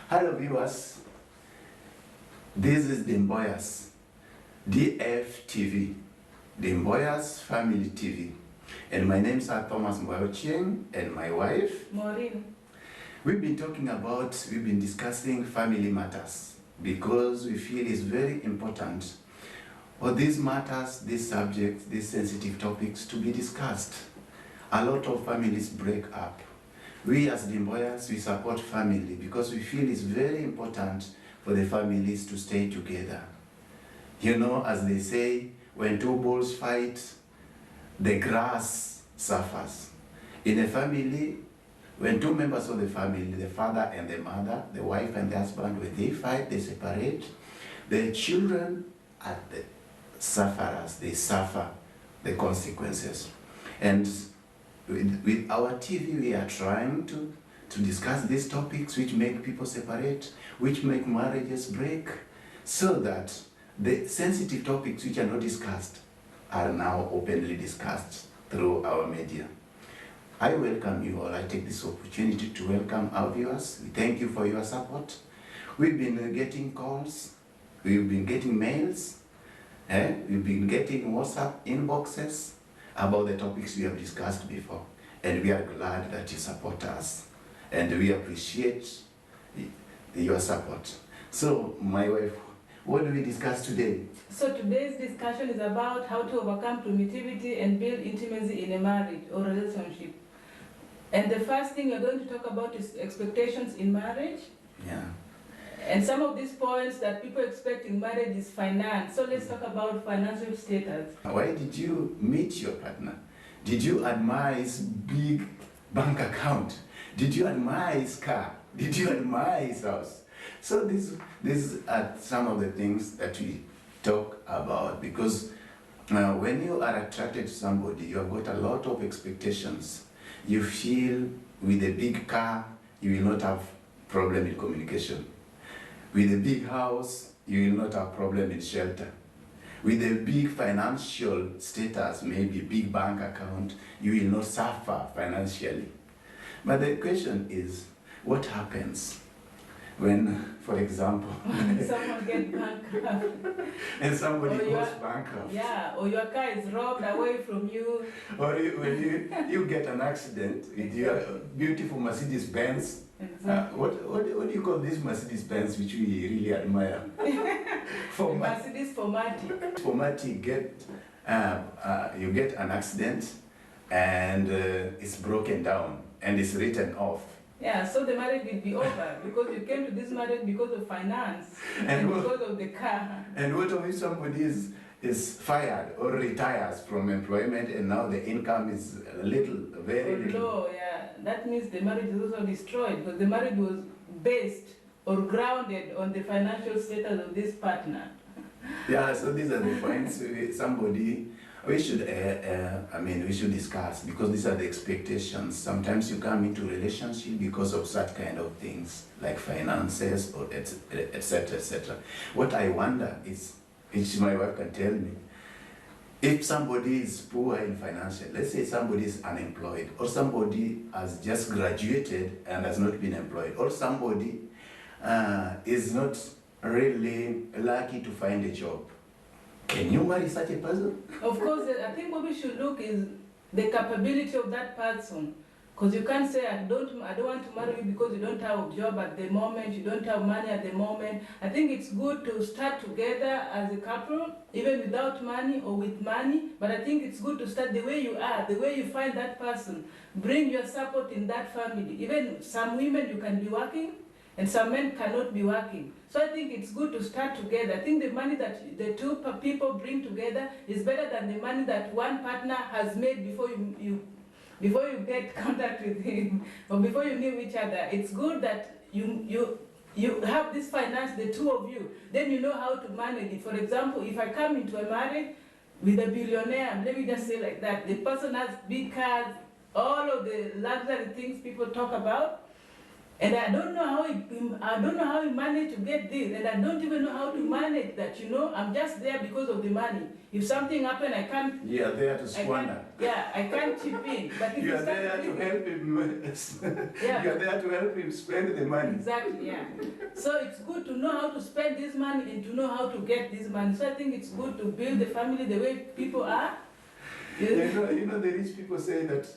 Hello viewers, this is Diemboyas, DFTV, Diemboyas Family TV. And my name is Thomas Mboyochieng and my wife, Maureen. We've been discussing family matters because we feel it's very important for these matters, these subjects, these sensitive topics to be discussed. A lot of families break up. We as Diemboyas, we support family because we feel it's very important for the families to stay together. You know, as they say, when two bulls fight, the grass suffers. In a family, when two members of the family, the father and the mother, the wife and the husband, when they fight, they separate. The children are the sufferers, they suffer the consequences. And with our TV, we are trying to discuss these topics which make people separate, which make marriages break, so that the sensitive topics which are not discussed are now openly discussed through our media. I welcome you all. I take this opportunity to welcome our viewers. We thank you for your support. We've been getting calls, we've been getting mails, we've been getting WhatsApp inboxes about the topics we have discussed before. And we are glad that you support us. And we appreciate your support. So, my wife, what do we discuss today? So today's discussion is about how to overcome primitivity and build intimacy in a marriage or relationship. And the first thing we're going to talk about is expectations in marriage. Yeah. And some of these points that people expect in marriage is finance. So let's talk about financial status. Why did you meet your partner? Did you admire his big bank account? Did you admire his car? Did you admire his house? So these are some of the things that we talk about, because when you are attracted to somebody, you have got a lot of expectations. You feel with a big car, you will not have problem in communication. With a big house, you will not have problem in shelter. With a big financial status, maybe a big bank account, you will not suffer financially. But the question is, what happens when, for example, someone gets bankrupt. and somebody goes bankrupt? Yeah, or your car is robbed away from you. Or when you get an accident with your beautiful Mercedes-Benz. Exactly. What do you call this Mercedes-Benz which we really admire? Mercedes Formatic. Formatic, you get an accident and it's broken down and it's written off. Yeah, so the marriage will be over because you came to this marriage because of finance and because of the car. And what if somebody is fired or retires from employment and now the income is very little? Low, yeah. That means the marriage is also destroyed because the marriage was based or grounded on the financial status of this partner. Yeah, so these are the points we should discuss, because these are the expectations. Sometimes you come into relationship because of such kind of things like finances or etc. etc. What I wonder is, which my wife can tell me, if somebody is poor in financial, let's say somebody is unemployed, or somebody has just graduated and has not been employed, or somebody is not really lucky to find a job, can you marry such a person? Of course, I think what we should look is the capability of that person. Because you can't say, I don't want to marry you because you don't have a job at the moment, you don't have money at the moment. I think it's good to start together as a couple, even without money or with money. But I think it's good to start the way you are, the way you find that person. Bring your support in that family. Even some women, you can be working, and some men cannot be working. So I think it's good to start together. I think the money that the two people bring together is better than the money that one partner has made before you get contact with him or before you knew each other. It's good that you have this finance, the two of you, then you know how to manage it. For example, if I come into a marriage with a billionaire, let me just say like that, the person has big cars, all of the luxury things people talk about. And I don't know how he managed to get this, and I don't even know how to manage that. I'm just there because of the money. If something happens, I can't. You are there to squander. I can't chip in. But if You are there to help him. Yeah. You are there to help him spend the money. Exactly, yeah. So it's good to know how to spend this money and to know how to get this money. So I think it's good to build the family the way people are. The rich people say that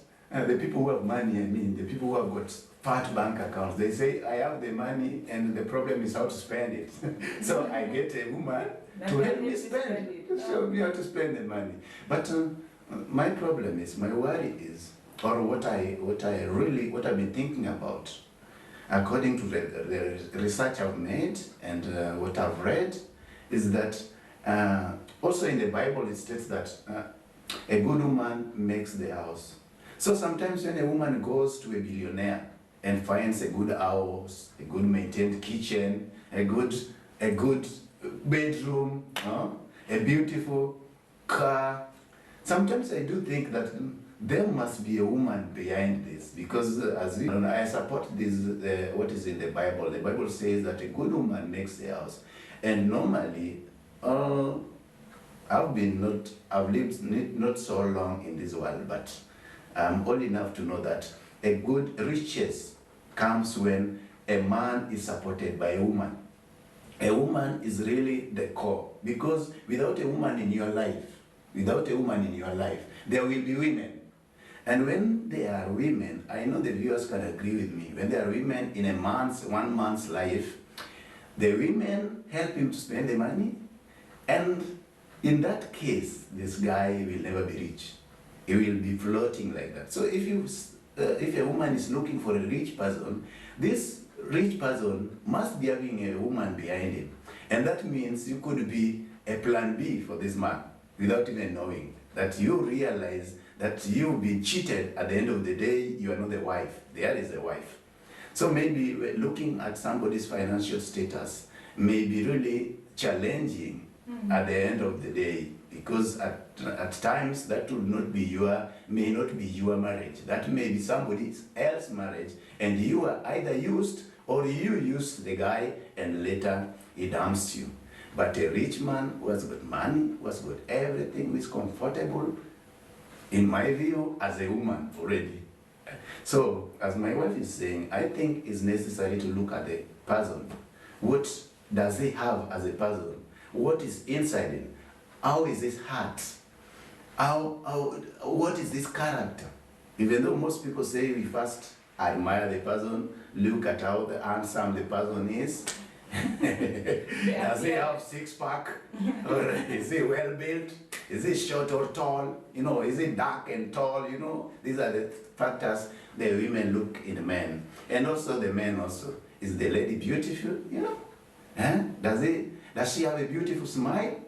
the people who have money, the people who have got fat bank accounts, they say, I have the money and the problem is how to spend it. So I get a woman to help me spend it, to show me how to spend the money. But my problem is, my worry is, or what I've been thinking about, according to the research I've made and what I've read, is that also in the Bible it states that a good woman makes the house. So sometimes when a woman goes to a billionaire and finds a good house, a good maintained kitchen, a good bedroom, a beautiful car, sometimes I do think that there must be a woman behind this, because I support this, what is in the Bible. The Bible says that a good woman makes the house. And normally, I've lived not so long in this world, but I'm old enough to know that a good riches comes when a man is supported by a woman. A woman is really the core, because without a woman in your life, there will be women. And when there are women, I know the viewers can agree with me, when there are women in one man's life, the women help him to spend the money, and in that case, this guy will never be rich. He will be floating like that. So if a woman is looking for a rich person, this rich person must be having a woman behind him. And that means you could be a plan B for this man without even knowing. That you realize that you've been cheated. At the end of the day, you are not the wife. There is a wife. So maybe looking at somebody's financial status may be really challenging at the end of the day, because at times that may not be your marriage. That may be somebody else's marriage, and you are either used or you used the guy and later he dumps you. But a rich man who has got money, who has got everything, who is comfortable, in my view, as a woman already. So, as my wife is saying, I think it's necessary to look at the person. What does he have as a person? What is inside him? How is his heart? What is his character? Even though most people say we first admire the person, look at how handsome the person is. Does he have six-pack? Or is he well-built? Is he short or tall? Is he dark and tall? These are the factors the women look in the men. And also the men also. Is the lady beautiful? Does she have a beautiful smile?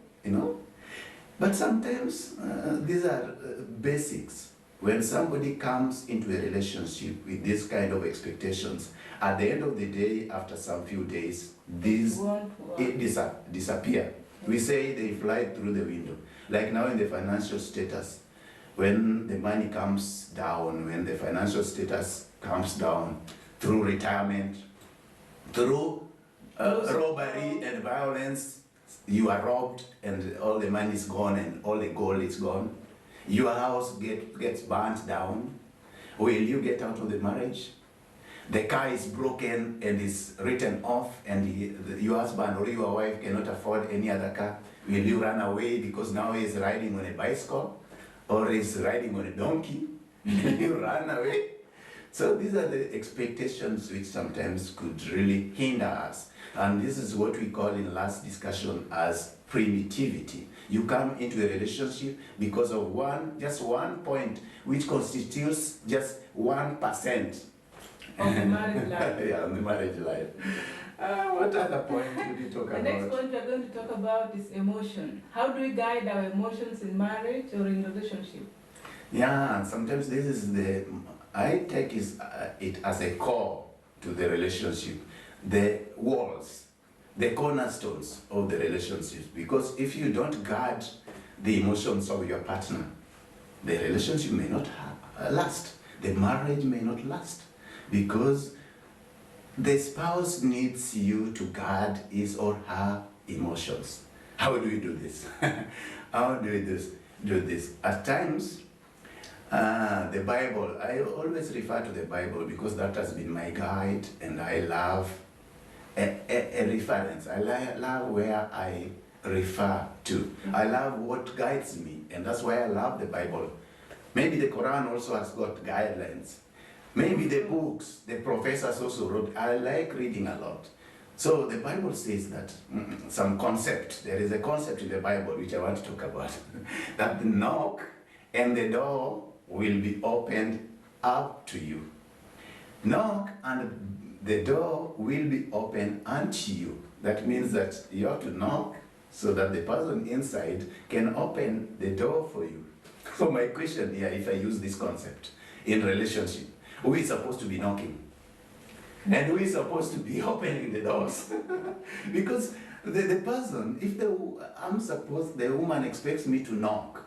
But sometimes these are basics. When somebody comes into a relationship with this kind of expectations, at the end of the day, after some few days, these disappear. We say they fly through the window. Like now in the financial status, when the money comes down, when the financial status comes down through retirement, through robbery and violence, you are robbed and all the money is gone and all the gold is gone. Your house gets burnt down. Will you get out of the marriage? The car is broken and is written off, and your husband or your wife cannot afford any other car. Will you run away because now he is riding on a bicycle or is riding on a donkey? Will you run away? So these are the expectations which sometimes could really hinder us. And this is what we call in last discussion as primitivity. You come into a relationship because of just one point, which constitutes just 1% of the marriage life. Yeah, on the marriage life. What other point would you talk about? The next point we're going to talk about is emotion. How do we guide our emotions in marriage or in relationship? Yeah, sometimes this is I take it as a core to the relationship, the walls, the cornerstones of the relationships. Because if you don't guard the emotions of your partner, the relationship may not last. the marriage may not last, because the spouse needs you to guard his or her emotions. How do we do this? How do we do this? At times, the Bible, I always refer to the Bible because that has been my guide, and I love a reference. I love where I refer to. I love what guides me, and that's why I love the Bible. Maybe the Quran also has got guidelines. Maybe the books the professors also wrote. I like reading a lot. So the Bible says that some concept, there is a concept in the Bible which I want to talk about, that the knock and the door will be opened up to you. Knock and the door will be opened unto you. That means that you have to knock so that the person inside can open the door for you. So my question here, if I use this concept in relationship, who is supposed to be knocking? And who is supposed to be opening the doors? Because the person, if the woman expects me to knock,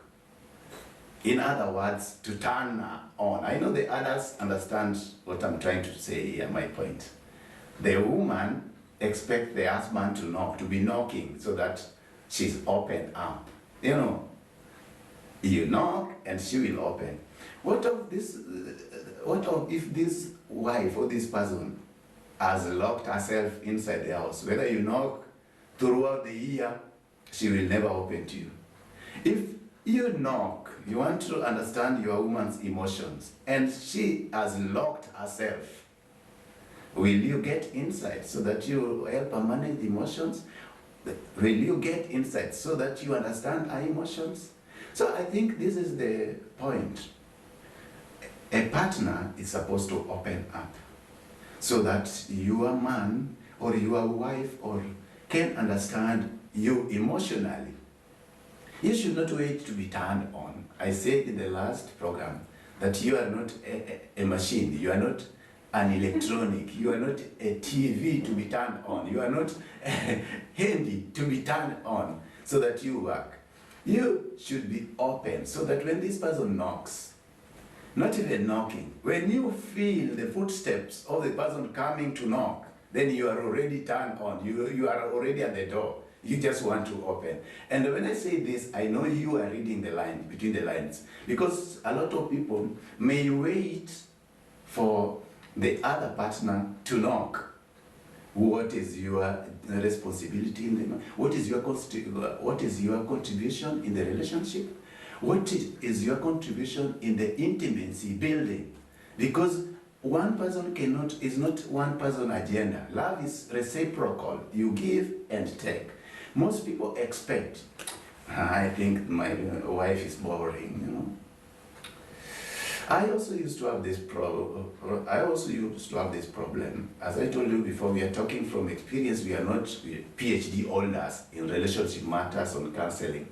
in other words, to turn on. I know the others understand what I'm trying to say here, my point. The woman expects the husband to knock, to be knocking, so that she's opened up. You know, you knock and she will open. What of if this wife or this person has locked herself inside the house? Whether you knock throughout the year, she will never open to you. If you knock, you want to understand your woman's emotions, and she has locked herself, will you get insight so that you help her manage the emotions? Will you get insight so that you understand her emotions? So I think this is the point. A partner is supposed to open up so that your man or your wife can understand you emotionally. You should not wait to be turned on. I said in the last program that you are not a machine, you are not an electronic, you are not a TV to be turned on, you are not handy to be turned on so that you work. You should be open so that when this person knocks, not even knocking, when you feel the footsteps of the person coming to knock, then you are already turned on, you are already at the door. You just want to open. And when I say this, I know you are reading the lines, between the lines, because a lot of people may wait for the other partner to knock. What is your responsibility in the what is your contribution in the relationship? What is your contribution in the intimacy building? Because one person is not one person agenda. Love is reciprocal. You give and take. Most people expect, I think my wife is boring, you know. I also used to have this problem. As I told you before, we are talking from experience. We are not PhD holders in relationship matters on counseling,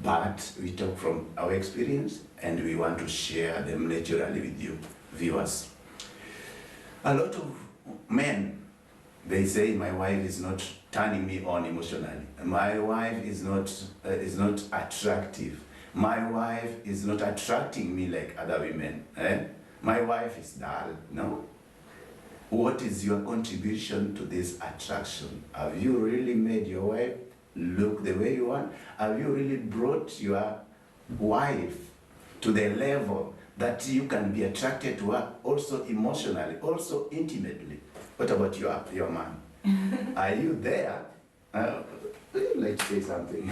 but we talk from our experience and we want to share them naturally with you, viewers. A lot of men, they say my wife is not turning me on emotionally. My wife is not attractive. My wife is not attracting me like other women. My wife is dull. No. What is your contribution to this attraction? Have you really made your wife look the way you want? Have you really brought your wife to the level that you can be attracted to her also emotionally, also intimately? What about your man? Are you there? Let's say something.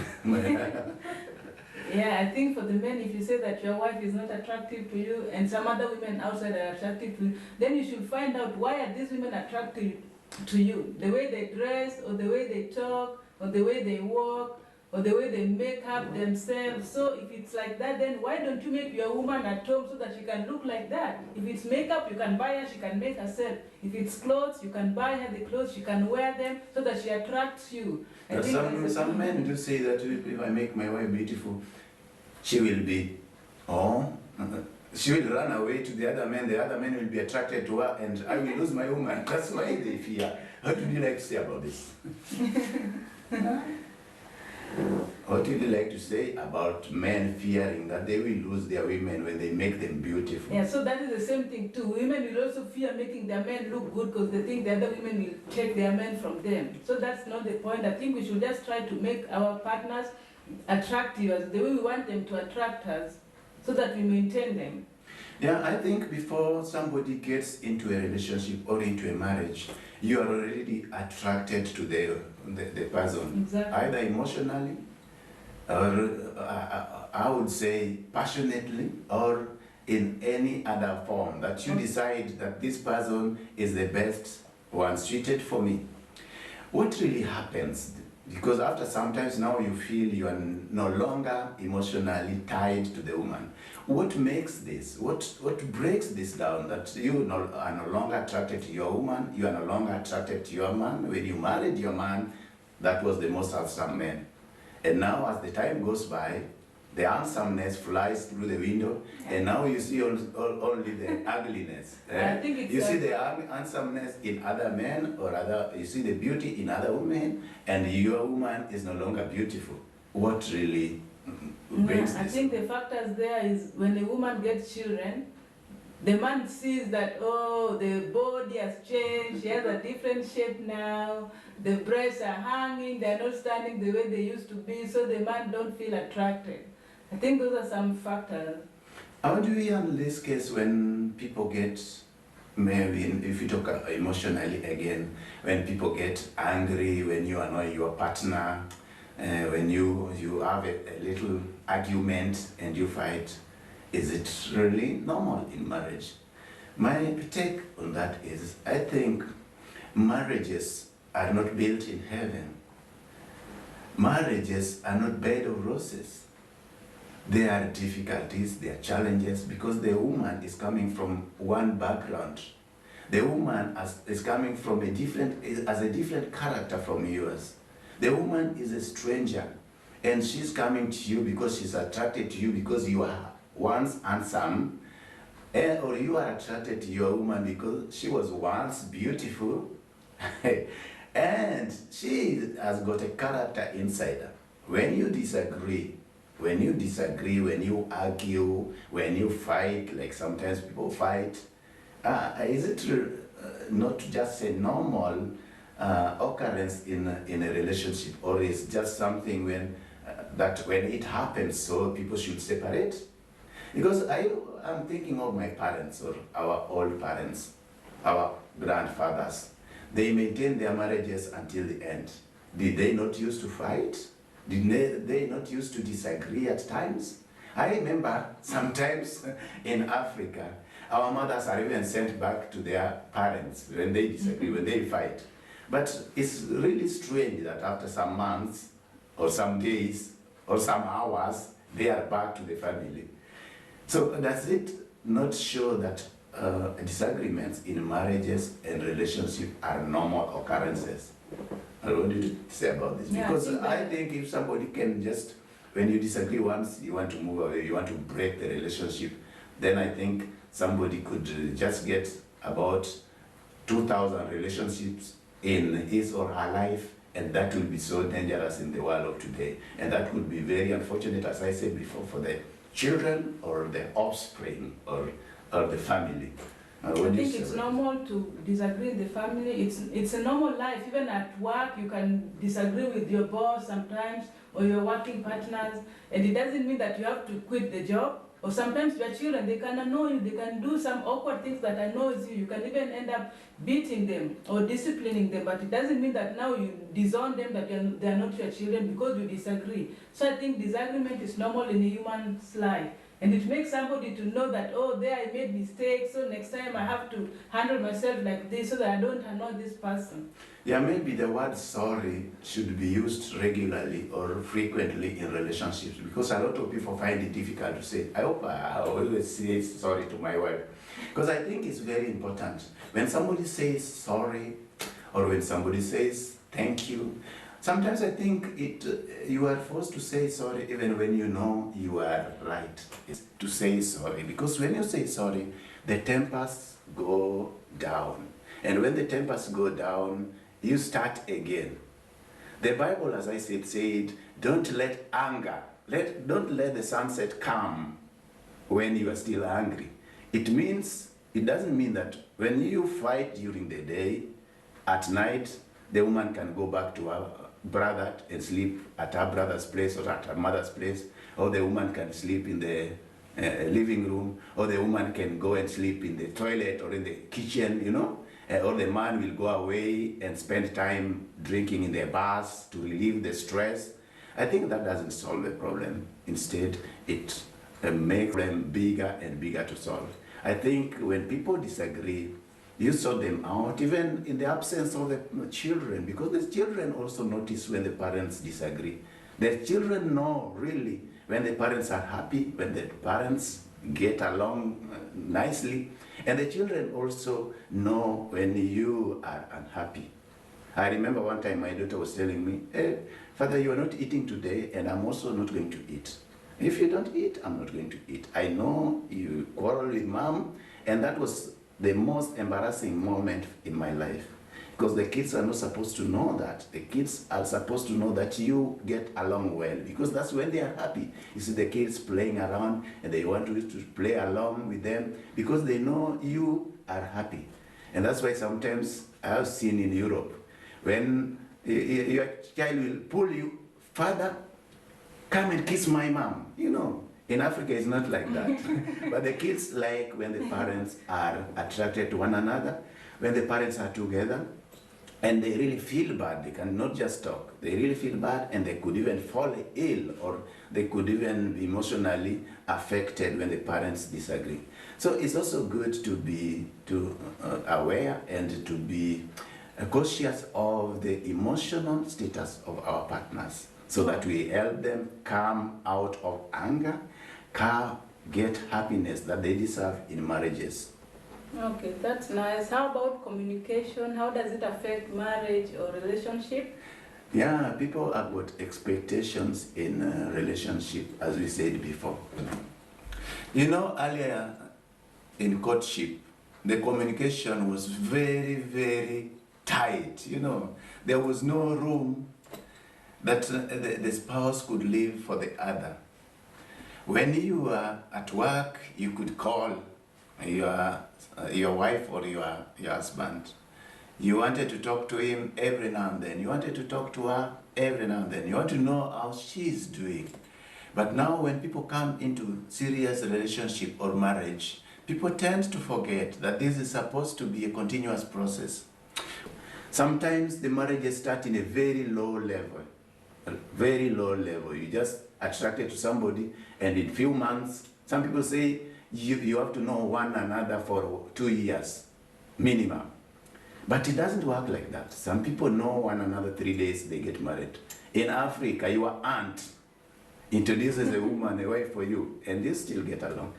Yeah, I think for the men, if you say that your wife is not attractive to you and some other women outside are attractive to you, then you should find out why are these women attractive to you. The way they dress, or the way they talk, or the way they walk, or the way they make up themselves. So if it's like that, then why don't you make your woman at home so that she can look like that? If it's makeup, you can buy her, she can make herself. If it's clothes, you can buy her the clothes, she can wear them so that she attracts you. Some men do say that if I make my wife beautiful, she will she will run away to the other men will be attracted to her, and I will lose my woman. That's why they fear. What would you like to say about this? What would you like to say about men fearing that they will lose their women when they make them beautiful? Yeah, so that is the same thing too. Women will also fear making their men look good because they think the other women will take their men from them. So that's not the point. I think we should just try to make our partners attractive as the way we want them to attract us so that we maintain them. Yeah, I think before somebody gets into a relationship or into a marriage, you are already attracted to the person, Exactly. either emotionally or I would say passionately or in any other form that you decide that this person is the best one suited for me. What really happens? Because after sometimes now you feel you are no longer emotionally tied to the woman. What makes this? What breaks this down? That you are no longer attracted to your woman, you are no longer attracted to your man. When you married your man, that was the most handsome man. And now as the time goes by, the handsomeness flies through the window, and now you see only the ugliness. I think it's you see the handsomeness in other men, or you see the beauty in other women, and your woman is no longer beautiful. What really brings I this? think the factors there is when a woman gets children, the man sees that, oh, the body has changed, she has a different shape now, the breasts are hanging, they're not standing the way they used to be, so the man don't feel attracted. I think those are some factors. How do we handle this case when people get, maybe if you talk emotionally again, when people get angry, when you annoy your partner, when you have a little argument and you fight? Is it really normal in marriage? My take on that is, I think marriages are not built in heaven. Marriages are not bed of roses. There are difficulties, there are challenges, because the woman is coming from one background. The woman is coming from as a different character from yours. The woman is a stranger, and she's coming to you because she's attracted to you because you are once handsome, or you are attracted to your woman because she was once beautiful, and she has got a character inside her. When you disagree, when you argue, when you fight, like sometimes people fight, is it not just a normal occurrence in a relationship, or is just something when it happens, so people should separate? Because I'm thinking of my parents, or our old parents, our grandfathers. They maintained their marriages until the end. Did they not used to fight? Did they not used to disagree at times? I remember sometimes in Africa, our mothers are even sent back to their parents when they disagree, when they fight. But it's really strange that after some months, or some days, or some hours, they are back to the family. So does it not show that disagreements in marriages and relationships are normal occurrences? What do you say about this? Yeah, Because I I think if somebody can just, when you disagree once, you want to move away, you want to break the relationship, then I think somebody could just get about 2,000 relationships in his or her life, and that will be so dangerous in the world of today. And that would be very unfortunate, as I said before, for the children or the offspring or the family. I think it's normal to disagree in the family. It's a normal life. Even at work, you can disagree with your boss sometimes, or your working partners, and it doesn't mean that you have to quit the job. Or sometimes your children, they can annoy you, they can do some awkward things that annoys you. You can even end up beating them or disciplining them, but it doesn't mean that now you disown them, that they are not your children because you disagree. So I think disagreement is normal in a human's life. And it makes somebody to know that, oh, there I made mistakes, so next time I have to handle myself like this so that I don't annoy this person. Yeah, maybe the word sorry should be used regularly or frequently in relationships, because a lot of people find it difficult to say. I hope I always say sorry to my wife, because I think it's very important. When somebody says sorry, or when somebody says thank you, sometimes I think you are forced to say sorry even when you know you are right. It's to say sorry, because when you say sorry, the tempers go down. And when the tempers go down, you start again. The Bible, as I said, don't let anger, don't let the sunset come when you are still angry. It doesn't mean that when you fight during the day, at night, the woman can go back to her brother and sleep at her brother's place or at her mother's place, or the woman can sleep in the living room, or the woman can go and sleep in the toilet or in the kitchen, or the man will go away and spend time drinking in the bars to relieve the stress. I think that doesn't solve the problem. Instead, it makes them bigger and bigger to solve. I think when people disagree, you sort them out, even in the absence of the children, because the children also notice when the parents disagree. The children know really when the parents are happy, when the parents get along nicely, and the children also know when you are unhappy. I remember one time my daughter was telling me, hey, Father, you are not eating today, and I'm also not going to eat. If you don't eat, I'm not going to eat. I know you quarrel with mom, and that was the most embarrassing moment in my life. Because the kids are not supposed to know that. The kids are supposed to know that you get along well, because that's when they are happy. You see the kids playing around, and they want you to play along with them, because they know you are happy. And that's why sometimes I have seen in Europe, when your child will pull you, Father, come and kiss my mom. In Africa it's not like that. But the kids like when the parents are attracted to one another, when the parents are together, and they really feel bad. They cannot just talk. They really feel bad, and they could even fall ill, or they could even be emotionally affected when the parents disagree. So it's also good to be aware and to be cautious of the emotional status of our partners, so that we help them come out of anger, get happiness that they deserve in marriages. Okay, that's nice. How about communication? How does it affect marriage or relationship? Yeah, people have got expectations in a relationship, as we said before. Earlier in courtship, the communication was very, very tight. There was no room that the spouse could live for the other. When you were at work, you could call your wife or your husband. You wanted to talk to him every now and then. You wanted to talk to her every now and then. You want to know how she's doing. But now when people come into serious relationship or marriage, people tend to forget that this is supposed to be a continuous process. Sometimes the marriages start in a very low level. Very low level. You just attracted to somebody, and in few months, some people say you have to know one another for 2 years minimum. But it doesn't work like that. Some people know one another 3 days, they get married. In Africa, your aunt introduces a woman, a wife for you, and they still get along.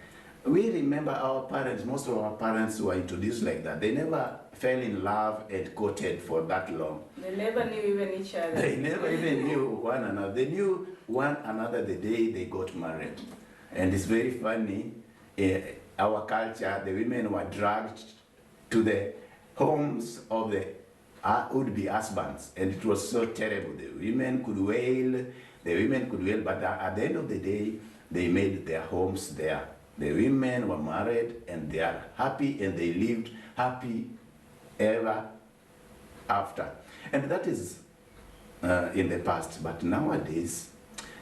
We remember our parents, most of our parents were introduced like that. They never fell in love and courted for that long. They never knew even each other. They never even knew one another. They knew one another the day they got married. And it's very funny, our culture, the women were dragged to the homes of the would-be husbands, and it was so terrible. The women could wail, but at the end of the day, they made their homes there. The women were married, and they are happy, and they lived happy ever after. And that is in the past. But nowadays,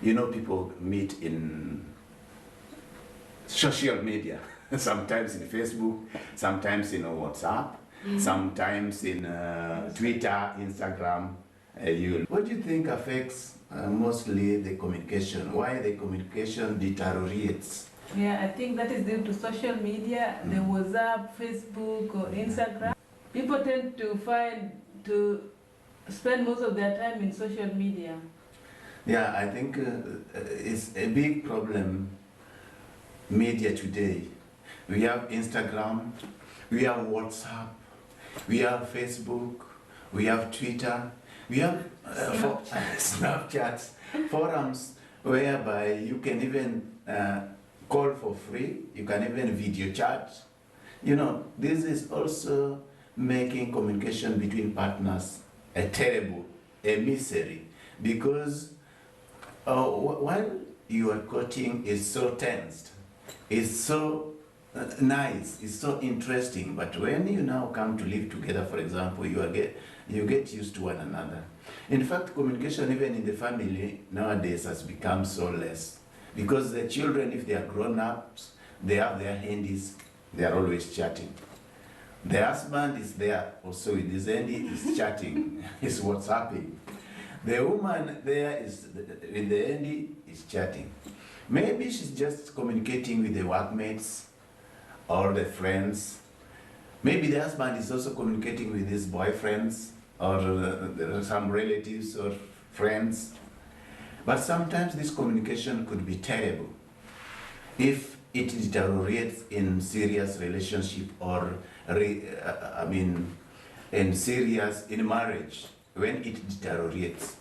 people meet in social media, sometimes in Facebook, sometimes in WhatsApp, sometimes in Twitter, Instagram. What do you think affects mostly the communication? Why the communication deteriorates? Yeah, I think that is due to social media, the WhatsApp, Facebook, or Instagram. People tend to spend most of their time in social media. Yeah, I think it's a big problem, media today. We have Instagram, we have WhatsApp, we have Facebook, we have Twitter, we have Snapchat, forums whereby you can even call for free, you can even video chat. This is also making communication between partners a misery, because while your courting is so tensed, it's so nice, it's so interesting, but when you now come to live together, for example, you get used to one another. In fact, communication even in the family nowadays has become so less, because the children, if they are grown-ups, they have their handies, they are always chatting. The husband is there also with his handy, is chatting, is WhatsApping. The woman there is with the handy, is chatting. Maybe she's just communicating with the workmates or the friends. Maybe the husband is also communicating with his boyfriends or some relatives or friends. But sometimes this communication could be terrible if it deteriorates in serious relationship or in marriage, when it deteriorates.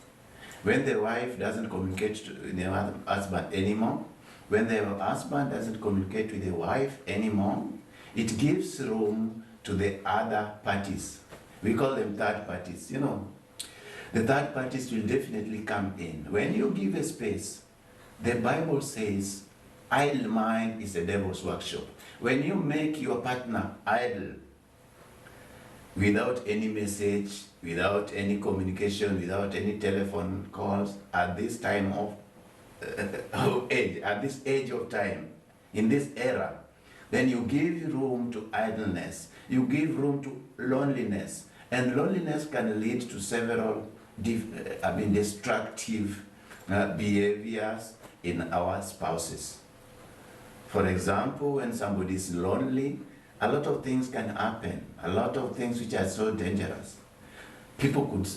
When the wife doesn't communicate with the husband anymore, when the husband doesn't communicate with the wife anymore, it gives room to the other parties. We call them third parties, you know. The third parties will definitely come in. When you give a space, the Bible says, idle mind is a devil's workshop. When you make your partner idle, without any message, without any communication, without any telephone calls, at this time of age, at this age of time, in this era, then you give room to idleness, you give room to loneliness, and loneliness can lead to several destructive behaviors in our spouses. For example, when somebody is lonely, a lot of things can happen, a lot of things which are so dangerous. People could,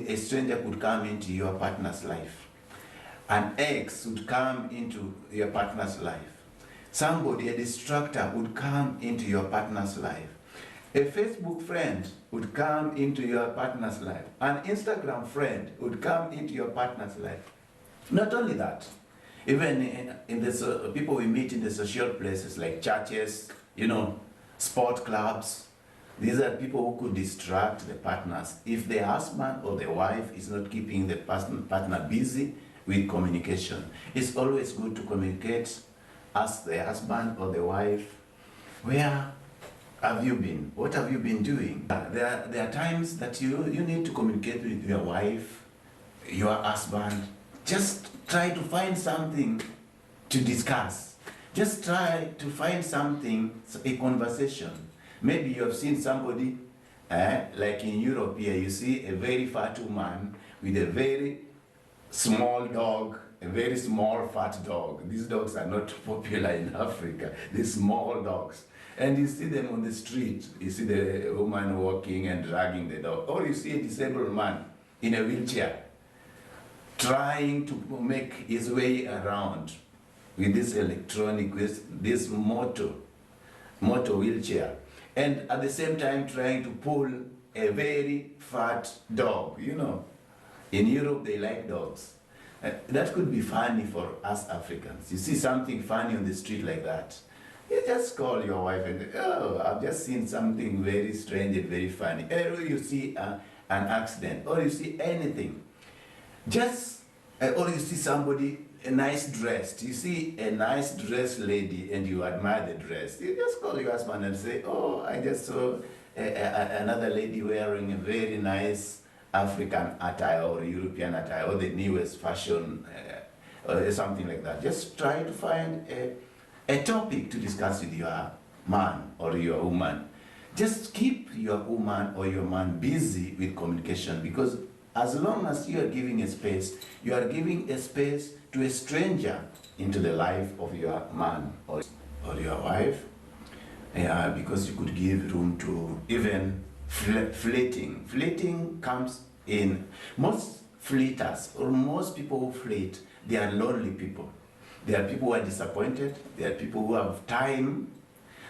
a stranger could come into your partner's life. An ex would come into your partner's life. Somebody, a distractor, would come into your partner's life. A Facebook friend would come into your partner's life. An Instagram friend would come into your partner's life. Not only that, even in the people we meet in the social places like churches, you know, sport clubs, these are people who could distract the partners if the husband or the wife is not keeping the partner busy with communication. It's always good to communicate. Ask the husband or the wife, where have you been? What have you been doing? There are times that you need to communicate with your wife, your husband. Just try to find something to discuss. Just try to find something, a conversation. Maybe you have seen somebody, like in Europe here, you see a very fat woman with a very small dog, a very small fat dog. These dogs are not popular in Africa, these small dogs. And you see them on the street. You see the woman walking and dragging the dog. Or you see a disabled man in a wheelchair trying to make his way around with this electronic, this motor wheelchair. And at the same time trying to pull a very fat dog, you know. In Europe, they like dogs. That could be funny for us Africans. You see something funny on the street like that, you just call your wife and, oh, I've just seen something very strange and very funny. Or you see an accident, or you see anything. Or you see somebody nice dressed. You see a nice dressed lady and you admire the dress. You just call your husband and say, oh, I just saw another lady wearing a very nice African attire or European attire or the newest fashion or something like that. Just try to find a topic to discuss with your man or your woman. Just keep your woman or your man busy with communication, because as long as you are giving a space, you are giving a space to a stranger into the life of your man or your wife, because you could give room to even fleeting. Fleeting comes in. Most fleeters, or most people who fleet, they are lonely people. They are people who are disappointed. They are people who have time.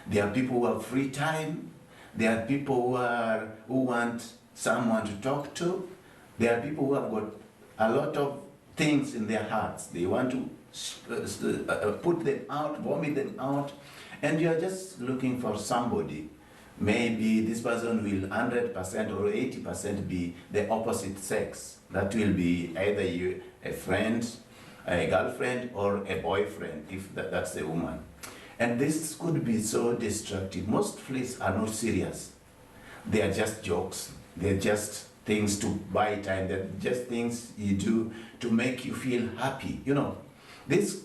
They are people who have free time. They are people who want someone to talk to. They are people who have got a lot of things in their hearts. They want to put them out, vomit them out, and you are just looking for somebody maybe this person will 100% or 80% be the opposite sex. That will be either you, a friend, a girlfriend, or a boyfriend, if that's a woman. And this could be so destructive. Most fleas are not serious. They are just jokes. They're just things to buy time. They're just things you do to make you feel happy. You know, this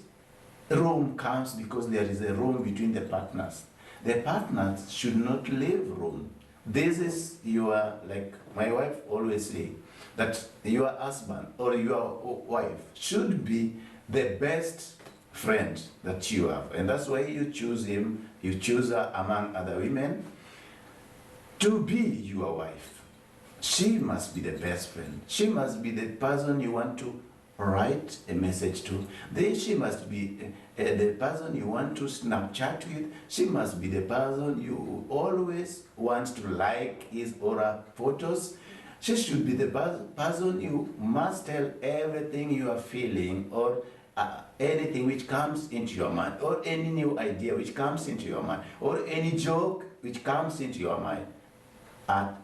room comes because there is a room between the partners. The partners should not leave room. This is your, like my wife always say, that your husband or your wife should be the best friend that you have. And that's why you choose him, you choose her among other women to be your wife. She must be the best friend. She must be the person you want to write a message to. Then she must be the person you want to Snapchat with. She must be the person you always want to like his or her photos. She should be the person you must tell everything you are feeling, or anything which comes into your mind, or any new idea which comes into your mind, or any joke which comes into your mind.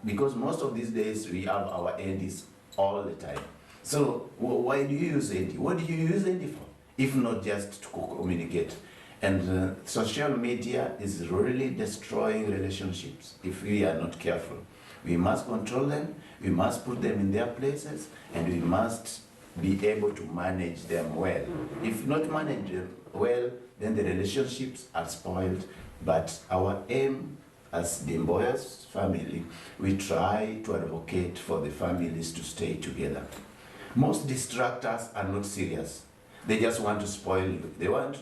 Because most of these days we have our Andes all the time. So why do you use Andy? What do you use Andy for? If not just to communicate. And social media is really destroying relationships if we are not careful. We must control them, we must put them in their places, and we must be able to manage them well. If not manage them well, then the relationships are spoiled. But our aim as Diemboyas family, we try to advocate for the families to stay together. Most distractors are not serious. They just want to spoil you. They want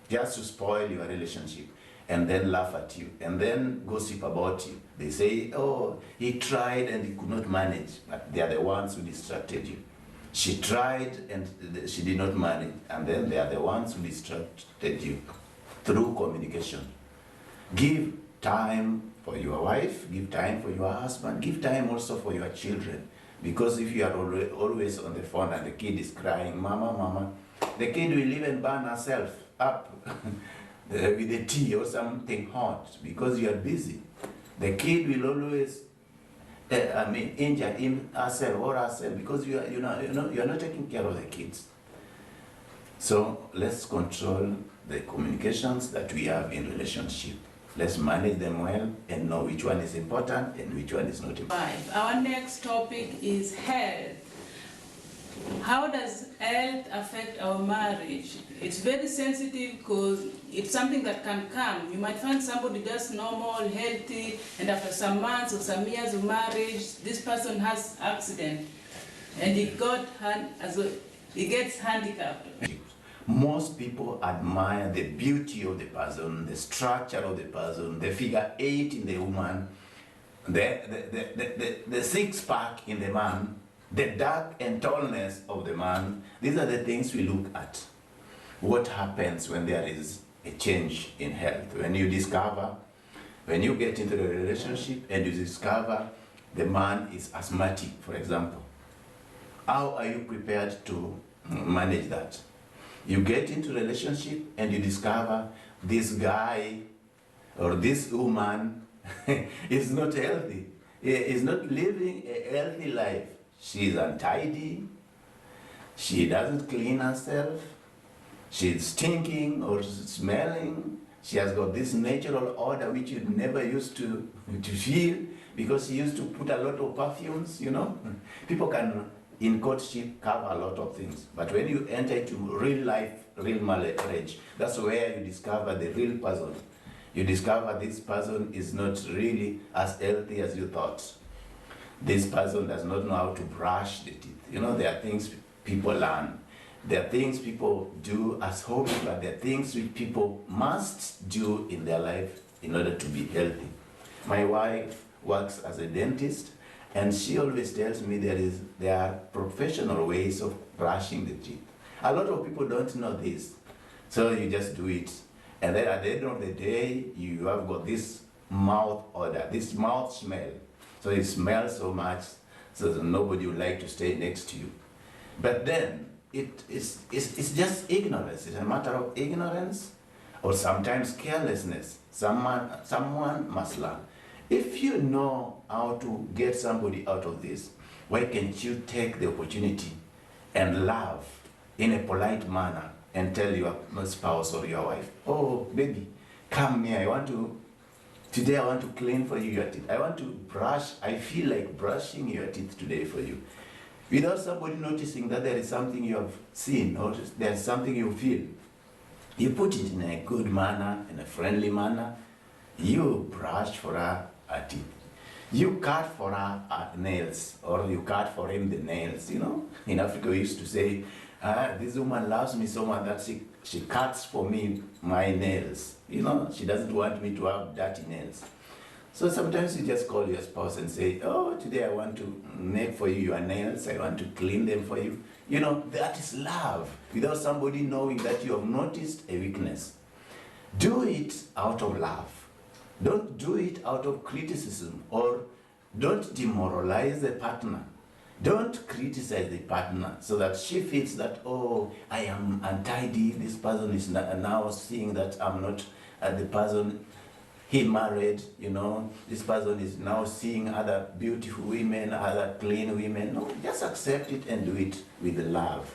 just to spoil your relationship and then laugh at you and then gossip about you. They say, oh, he tried and he could not manage, but they are the ones who distracted you. She tried and she did not manage, and then they are the ones who distracted you through communication. Give time for your wife, give time for your husband, give time also for your children. Because if you are always on the phone and the kid is crying, mama, mama, the kid will even burn herself up with a tea or something hot because you are busy. The kid will always, injure herself or herself because you are not taking care of the kids. So let's control the communications that we have in relationship. Let's manage them well and know which one is important and which one is not important. Our next topic is health. How does health affect our marriage? It's very sensitive because it's something that can come. You might find somebody just normal, healthy, and after some months or some years of marriage, this person has accident and he gets handicapped. Most people admire the beauty of the person, the structure of the person, the figure 8 in the woman, the six-pack in the man, the dark and tallness of the man. These are the things we look at. What happens when there is a change in health? When you get into a relationship and you discover the man is asthmatic, for example, how are you prepared to manage that? You get into a relationship and you discover this guy or this woman is not healthy, is not living a healthy life. She's untidy, she doesn't clean herself, she's stinking or smelling, she has got this natural odor which you never used to feel because she used to put a lot of perfumes, you know. People can, in courtship, cover a lot of things, but when you enter into real life, real marriage, that's where you discover the real person. You discover this person is not really as healthy as you thought. This person does not know how to brush the teeth. You know, there are things people learn. There are things people do as hobby, but there are things which people must do in their life in order to be healthy. My wife works as a dentist, and she always tells me there are professional ways of brushing the teeth. A lot of people don't know this, so you just do it. And then at the end of the day, you have got this mouth odor, this mouth smell. So it smells so much, so that nobody would like to stay next to you. But then, it's just ignorance. It's a matter of ignorance, or sometimes carelessness. Someone must learn. If you know how to get somebody out of this, why can't you take the opportunity and love in a polite manner and tell your spouse or your wife, oh, baby, come here, today I want to clean for you your teeth. I want to brush, I feel like brushing your teeth today for you. Without somebody noticing that there is something you have seen or there's something you feel. You put it in a good manner, in a friendly manner. You brush for her teeth. You cut for her nails, or you cut for him the nails, you know. In Africa we used to say, this woman loves me so much that she cuts for me my nails. You know, she doesn't want me to have dirty nails. So sometimes you just call your spouse and say, oh, today I want to make for you your nails, I want to clean them for you. You know, that is love, without somebody knowing that you have noticed a weakness. Do it out of love. Don't do it out of criticism, or don't demoralize the partner. Don't criticize the partner so that she feels that, oh, I am untidy, this person is now seeing that I'm not the person he married, you know, this person is now seeing other beautiful women, other clean women. No, just accept it and do it with love.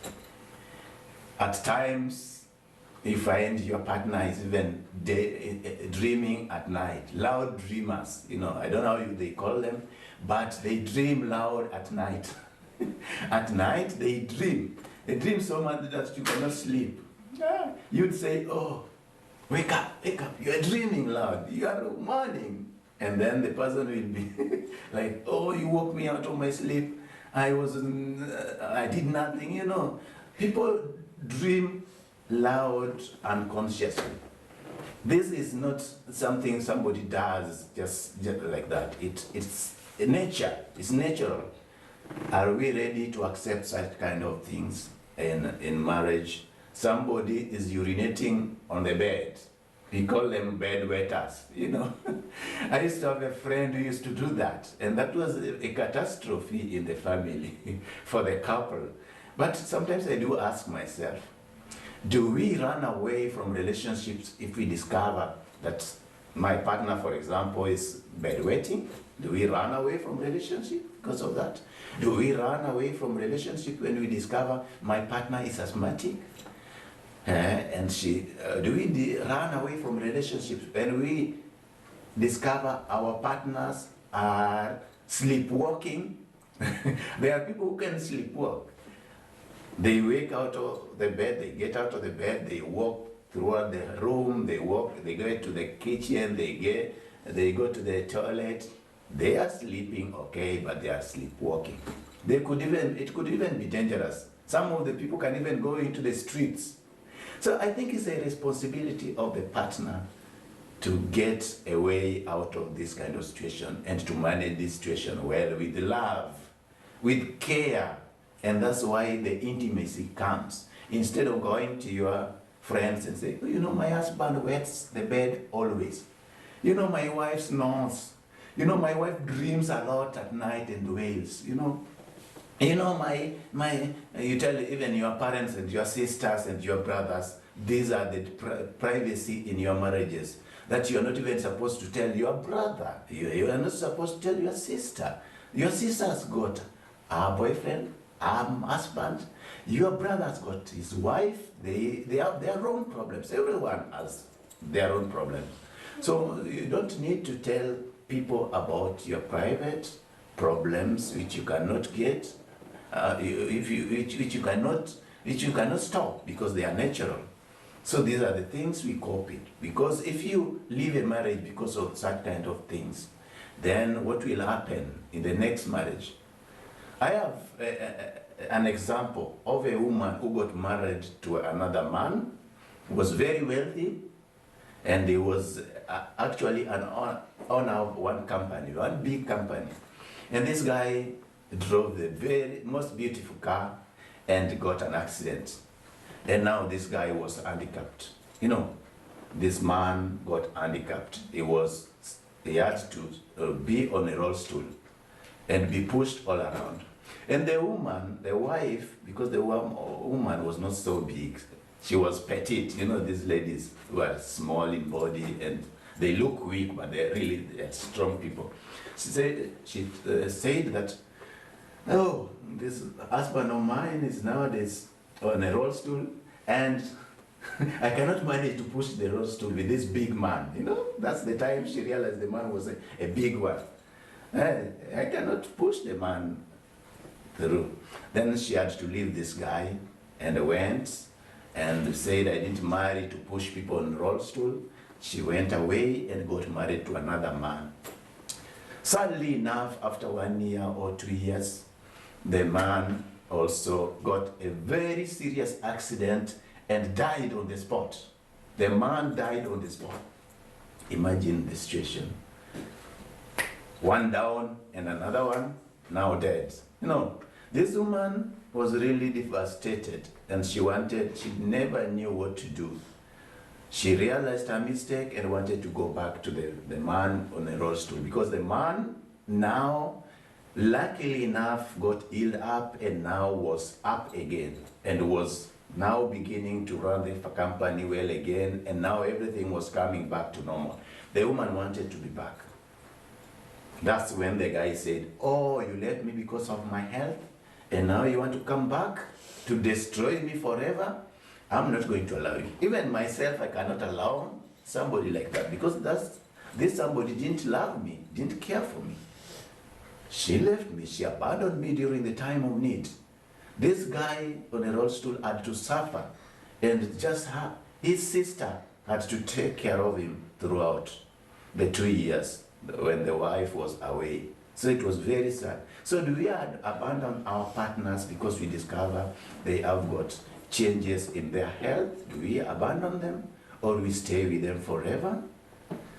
At times, you find your partner is even dreaming at night, loud dreamers, you know, I don't know how they call them, but they dream loud at night. At night, they dream so much that you cannot sleep. You'd say, oh, wake up, you're dreaming loud, you are mourning. And then the person will be like, oh, you woke me out of my sleep, I did nothing, you know. People dream loud unconsciously. This is not something somebody does just like that. It's nature, it's natural. Are we ready to accept such kind of things in marriage? Somebody is urinating on the bed. We call them bed wetters, you know. I used to have a friend who used to do that, and that was a catastrophe in the family for the couple. But sometimes I do ask myself, do we run away from relationships if we discover that my partner, for example, is bedwetting? Do we run away from relationship because of that? Do we run away from relationship when we discover my partner is asthmatic? Do we run away from relationships when we discover our partners are sleepwalking? There are people who can sleepwalk. They wake out of the bed, they get out of the bed, they walk throughout the room, they go to the kitchen, they go to the toilet. They are sleeping, okay, but they are sleepwalking. It could even be dangerous. Some of the people can even go into the streets. So I think it's a responsibility of the partner to get a way out of this kind of situation and to manage this situation well, with love, with care. And that's why the intimacy comes. Instead of going to your friends and say, oh, you know, my husband wets the bed always. You know, my wife snores. You know, my wife dreams a lot at night and wails. You know, you tell even your parents and your sisters and your brothers, these are the privacy in your marriages that you're not even supposed to tell your brother. You are not supposed to tell your sister. Your sister's got a boyfriend, a husband. Your brother's got his wife. They have their own problems. Everyone has their own problems. So you don't need to tell people about your private problems which you cannot get, which you cannot stop because they are natural. So these are the things we cope with. Because if you leave a marriage because of such kind of things, then what will happen in the next marriage? I have an example of a woman who got married to another man who was very wealthy, and he was actually an owner of one company, one big company. And this guy drove the very most beautiful car and got an accident. And now this guy was handicapped. You know, this man got handicapped. He had to be on a roll stool and be pushed all around. And the woman, the wife, because the woman was not so big, she was petite. You know, these ladies who are small in body and They look weak, but they're strong people. She said that, oh, this husband of mine is nowadays on a roll stool, and I cannot manage to push the roll stool with this big man. You know, that's the time she realized the man was a big one. I cannot push the man through. Then she had to leave this guy and went and said, I didn't marry to push people on roll stool. She went away and got married to another man. Sadly enough, after 1 year or 2 years, the man also got a very serious accident and died on the spot. The man died on the spot. Imagine the situation. One down and another one now dead. You know, this woman was really devastated, and she never knew what to do. She realized her mistake and wanted to go back to the man on the roll stool, because the man now, luckily enough, got healed up and now was up again and was now beginning to run the company well again, and now everything was coming back to normal. The woman wanted to be back. That's when the guy said, oh, you left me because of my health, and now you want to come back to destroy me forever? I'm not going to allow you. Even myself, I cannot allow somebody like that, because this somebody didn't love me, didn't care for me. She left me, she abandoned me during the time of need. This guy on a roll stool had to suffer, and just his sister had to take care of him throughout the 2 years when the wife was away. So it was very sad. So do we abandon our partners because we discover they have got changes in their health? Do we abandon them, or do we stay with them forever?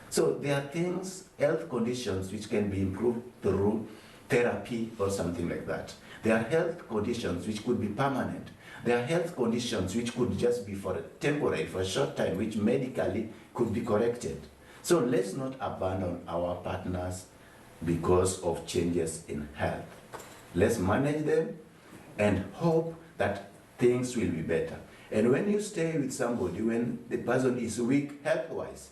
So there are things, health conditions, which can be improved through therapy or something like that. There are health conditions which could be permanent. There are health conditions which could just be for a temporary, for a short time, which medically could be corrected. So let's not abandon our partners because of changes in health. Let's manage them and hope that things will be better. And when you stay with somebody, when the person is weak health-wise,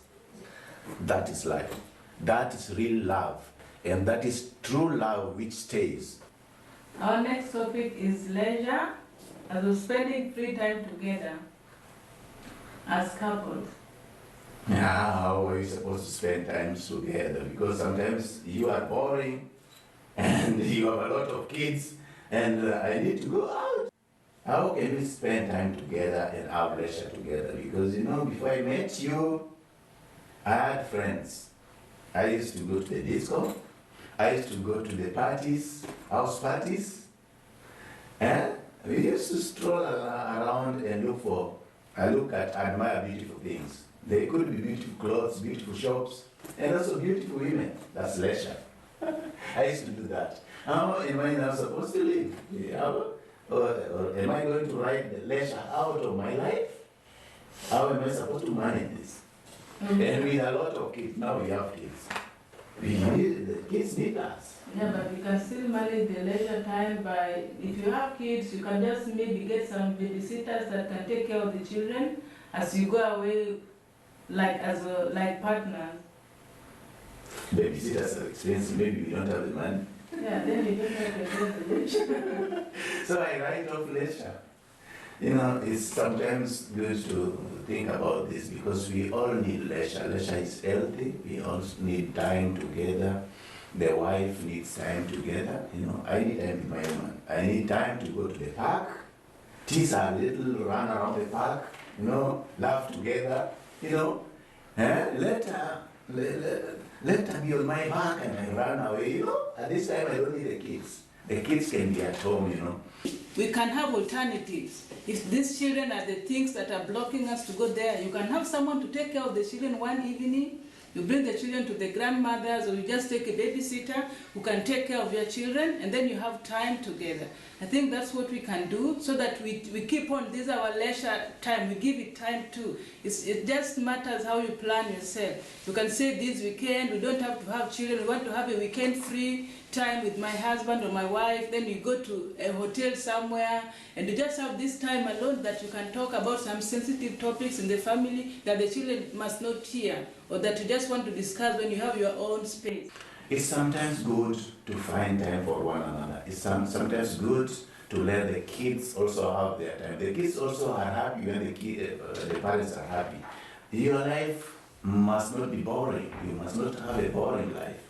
that is life. That is real love. And that is true love which stays. Our next topic is leisure, as we're spending free time together as couples. Yeah, how are we supposed to spend time together? Because sometimes you are boring and you have a lot of kids and I need to go out. How can we spend time together and have leisure together? Because you know, before I met you, I had friends. I used to go to the disco. I used to go to the parties, house parties. And we used to stroll around and admire beautiful things. They could be beautiful clothes, beautiful shops, and also beautiful women. That's leisure. I used to do that. How am I now supposed to live? Or am I going to write the leisure out of my life? How am I supposed to manage this? And with a lot of kids, now we have kids. The kids need us. Yeah, but you can still manage the leisure time by, if you have kids, you can just maybe get some babysitters that can take care of the children as you go away, like partners. Babysitters are expensive, maybe we don't have the money. Yeah, then you don't have the leisure. So I write off leisure. You know, it's sometimes good to think about this because we all need leisure. Leisure is healthy. We all need time together. The wife needs time together. You know, I need time with my woman. I need time to go to the park, tease her a little, run around the park, you know, laugh together, you know. Let her be on my back and I run away, you know. At this time I don't need the kids. The kids can be at home, you know. We can have alternatives. If these children are the things that are blocking us to go there, you can have someone to take care of the children one evening. You bring the children to the grandmothers, or you just take a babysitter who can take care of your children, and then you have time together. I think that's what we can do, so that we keep on. This is our leisure time. We give it time too. It just matters how you plan yourself. You can say this weekend, we don't have to have children. We want to have a weekend free time with my husband or my wife. Then you go to a hotel somewhere, and you just have this time alone that you can talk about some sensitive topics in the family that the children must not hear. or that you just want to discuss when you have your own space? It's sometimes good to find time for one another. It's sometimes good to let the kids also have their time. The kids also are happy when the parents are happy. Your life must not be boring. You must not have a boring life.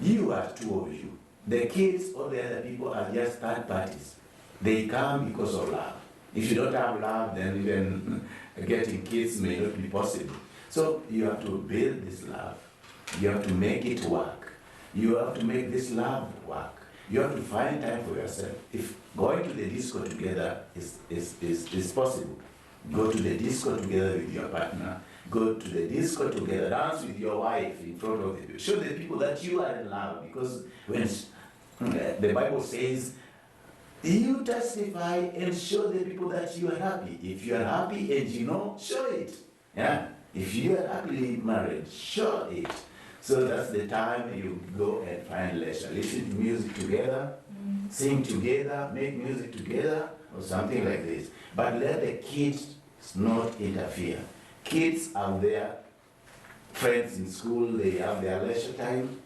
You are two of you. The kids or the other people are just third parties. They come because of love. If you don't have love, then even getting kids may not be possible. So you have to build this love. You have to make it work. You have to make this love work. You have to find time for yourself. If going to the disco together is possible, go to the disco together with your partner. Go to the disco together, dance with your wife in front of the people. Show the people that you are in love, because when the Bible says, you testify and show the people that you are happy. If you are happy and you know, show it. Yeah? If you are happily married, show it. So that's the time you go and find leisure. Listen to music together, sing together, make music together, or something like this. But let the kids not interfere. Kids have their friends in school, they have their leisure time.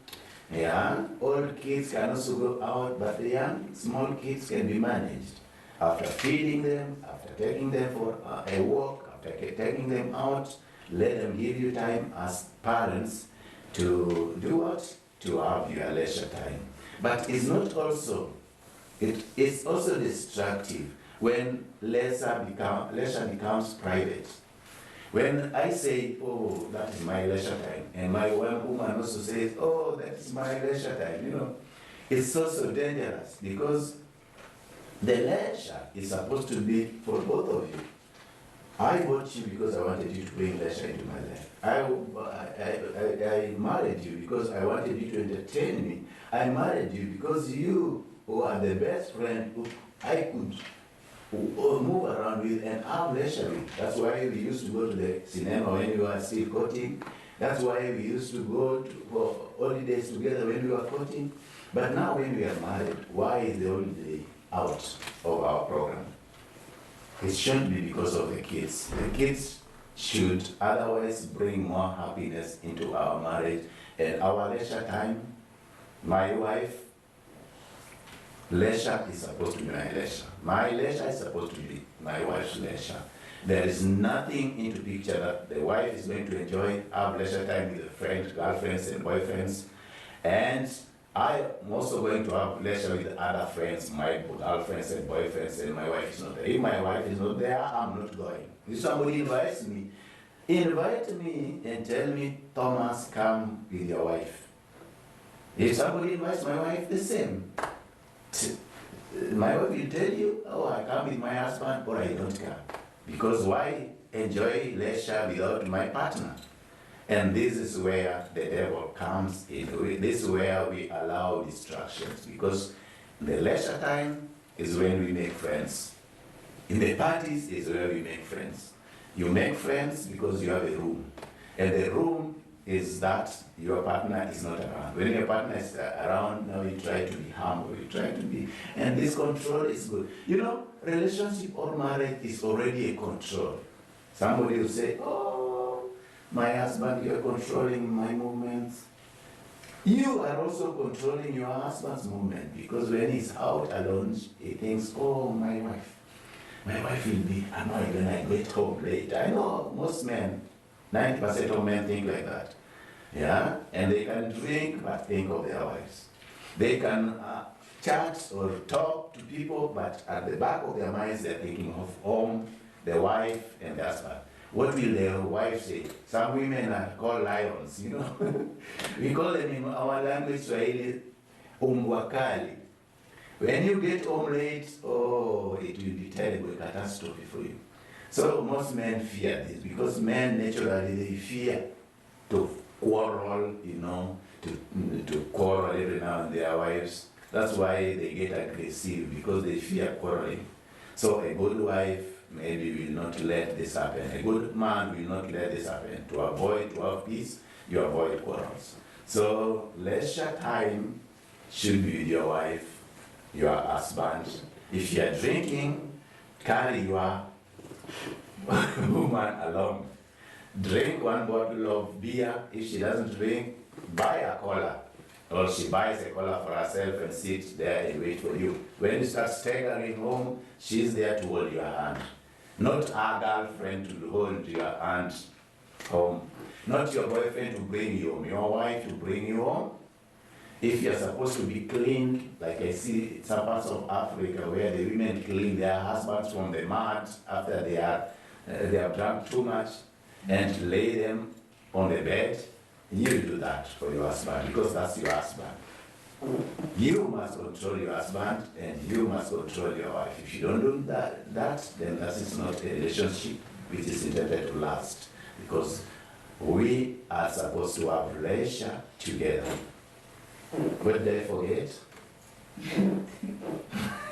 Yeah, old kids can also go out, but the young, small kids can be managed. After feeding them, after taking them for a walk, after taking them out, let them give you time as parents to do what? To have your leisure time. But it's not also, it is also destructive when leisure becomes private. When I say, oh, that is my leisure time, and my woman also says, oh, that is my leisure time, it's also dangerous, because the leisure is supposed to be for both of you. I bought you because I wanted you to bring leisure into my life. I married you because I wanted you to entertain me. I married you because you are the best friend who I could move around with and have leisure with. That's why we used to go to the cinema when we were still courting. That's why we used to go for holidays together when we were courting. But now when we are married, why is the holiday out of our program? It shouldn't be because of the kids. The kids should otherwise bring more happiness into our marriage and our leisure time. My wife, leisure is supposed to be my leisure. My leisure is supposed to be my wife's leisure. There is nothing into picture that the wife is going to enjoy, have leisure time with her friends, girlfriends and boyfriends. And I am also going to have leisure with other friends, my girlfriends and boyfriends, and my wife is not there. If my wife is not there, I'm not going. If somebody invites me, invite me and tell me, Thomas, come with your wife. If somebody invites my wife, the same. My wife will tell you, oh, I come with my husband, or I don't come. Because why enjoy leisure without my partner? And this is where the devil comes in. This is where we allow distractions, because the leisure time is when we make friends. In the parties is where we make friends. You make friends because you have a room. And the room is that your partner is not around. When your partner is around, now you try to be humble, you try to be, and this control is good. Relationship or marriage is already a control. Somebody will say, oh, my husband, you're controlling my movements. You are also controlling your husband's movement, because when he's out alone, he thinks, oh, my wife will be annoyed when I get home late. I know most men, 90% of men think like that. Yeah? And they can drink but think of their wives. They can chat or talk to people, but at the back of their minds they're thinking of home, the wife, and the husband. What will the wife say? Some women are called lions, We call them in our language, Swahili, umbwakali. When you get home late, oh, it will be terrible, catastrophe for you. So most men fear this, because men naturally, they fear to quarrel, to quarrel every now and their wives. That's why they get aggressive, because they fear quarreling. So a good wife maybe will not let this happen. A good man will not let this happen. To have peace, you avoid quarrels. So leisure time should be with your wife, your husband. If you are drinking, carry your woman along. drink one bottle of beer. If she doesn't drink, buy a cola. Or she buys a cola for herself and sits there and wait for you. When you start staggering home, she's there to hold your hand. Not her girlfriend to hold your hand home. Not your boyfriend to bring you home. Your wife to bring you home. If you're supposed to be cleaned, like I see some parts of Africa where the women clean their husbands from the mud after they have drunk too much and lay them on the bed, you do that for your husband because that's your husband. You must control your husband and you must control your wife. If you don't do that, then that is not a relationship which is intended to last because we are supposed to have leisure together. What did I forget?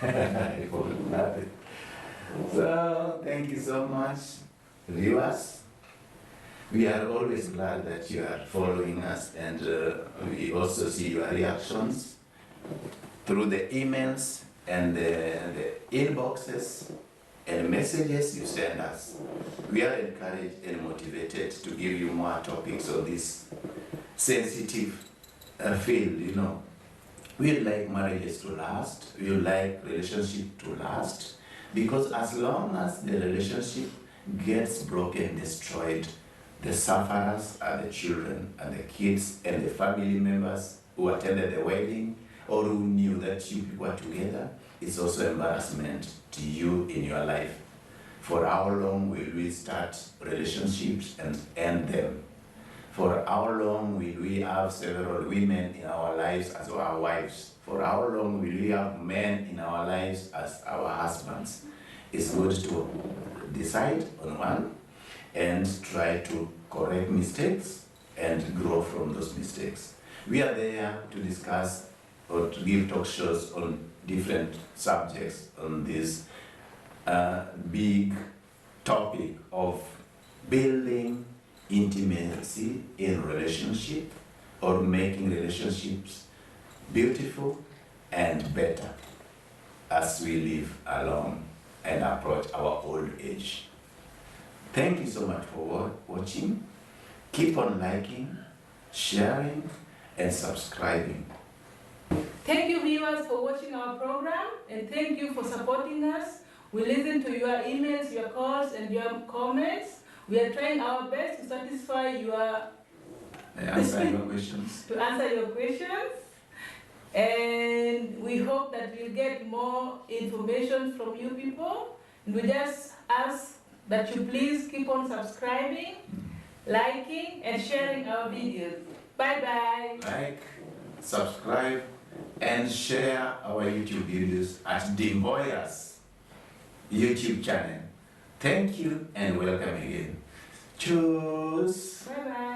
I forgot nothing. So, thank you so much, viewers. We are always glad that you are following us, and we also see your reactions through the emails and the inboxes and messages you send us. We are encouraged and motivated to give you more topics on this sensitive field, you know. We like marriages to last, we like relationship to last, because as long as the relationship gets broken, destroyed, the sufferers are the children and the kids and the family members who attended the wedding or who knew that you people were together. It's also embarrassment to you in your life. For how long will we start relationships and end them? For how long will we have several women in our lives as our wives? For how long will we have men in our lives as our husbands? It's good to decide on one and try to correct mistakes and grow from those mistakes. We are there to discuss or to give talk shows on different subjects on this big topic of building intimacy in relationship or making relationships beautiful and better as we live along and approach our old age. Thank you so much for watching. Keep on liking, sharing, and subscribing. Thank you, viewers, for watching our program, and thank you for supporting us. We listen to your emails, your calls, and your comments. We are trying our best to satisfy your Answer your questions. to answer your questions. And we hope that we'll get more information from you people. And we just ask that you please keep on subscribing, liking, and sharing our videos. Bye-bye. Like, subscribe, and share our YouTube videos at Diemboyas YouTube channel. Thank you and welcome again. Cheers. Bye-bye.